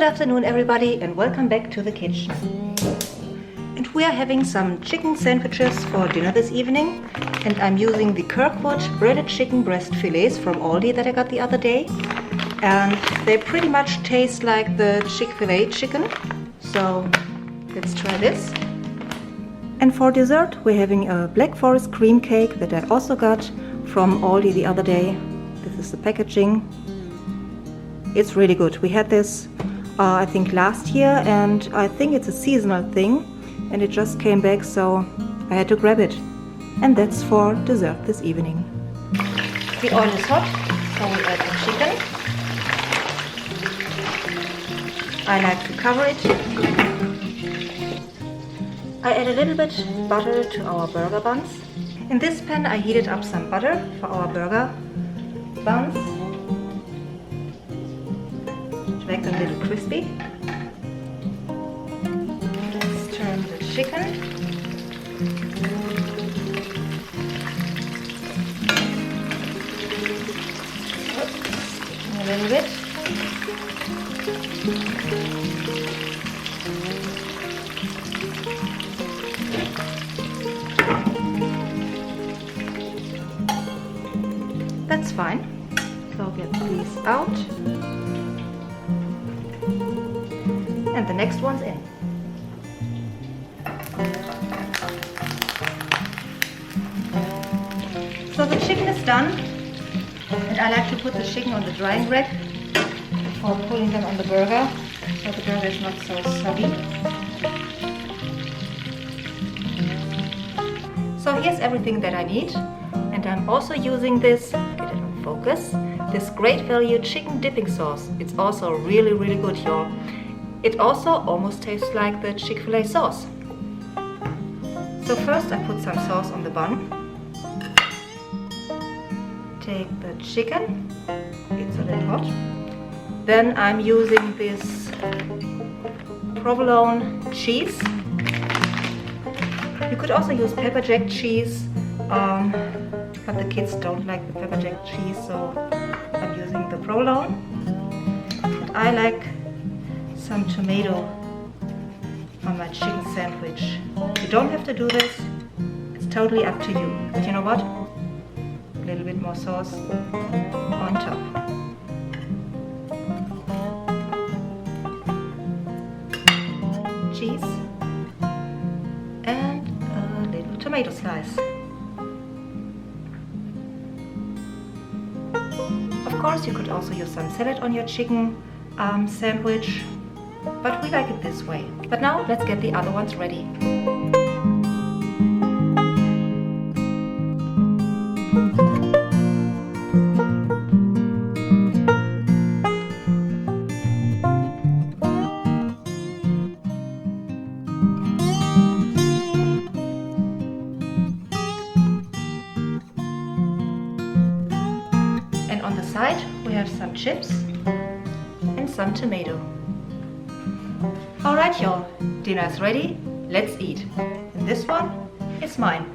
afternoon everybody and welcome back to the kitchen. And we are having some chicken sandwiches for dinner this evening, and I'm using the Kirkwood breaded chicken breast fillets from Aldi that I got the other day, and they pretty much taste like the Chick-Fil-A chicken, so let's try this. And for dessert we're having a Black Forest cream cake that I also got from Aldi the other day. This is the packaging. It's really good. We had this I think last year, and I think it's a seasonal thing and it just came back, so I had to grab it. And that's for dessert this evening. The oil is hot, so we add the chicken. I like to cover it. I add a little bit butter to our burger buns. In this pan I heated up some butter for our burger buns to make them a little crispy. Let's turn the chicken. A little bit. That's fine. So get these out. And the next one's in. So the chicken is done, and I like to put the chicken on the drying rack before putting them on the burger, so the burger is not so soggy. So here's everything that I need, and I'm also using this, get it on focus, this great value chicken dipping sauce. It's also really good, y'all. It also almost tastes like the Chick-Fil-A sauce. So first I put some sauce on the bun. Take the chicken, it's a little hot. Then I'm using this provolone cheese. You could also use pepper jack cheese, but the kids don't like the pepper jack cheese, so I'm using the provolone. And I like some tomato on my chicken sandwich. You don't have to do this, it's totally up to you. But you know what? A little bit more sauce on top. Cheese and a little tomato slice. Of course, you could also use some salad on your chicken sandwich, but we like it this way. But now let's get the other ones ready. And on the side we have some chips and some tomato. Alright y'all, dinner's ready, let's eat. And this one is mine.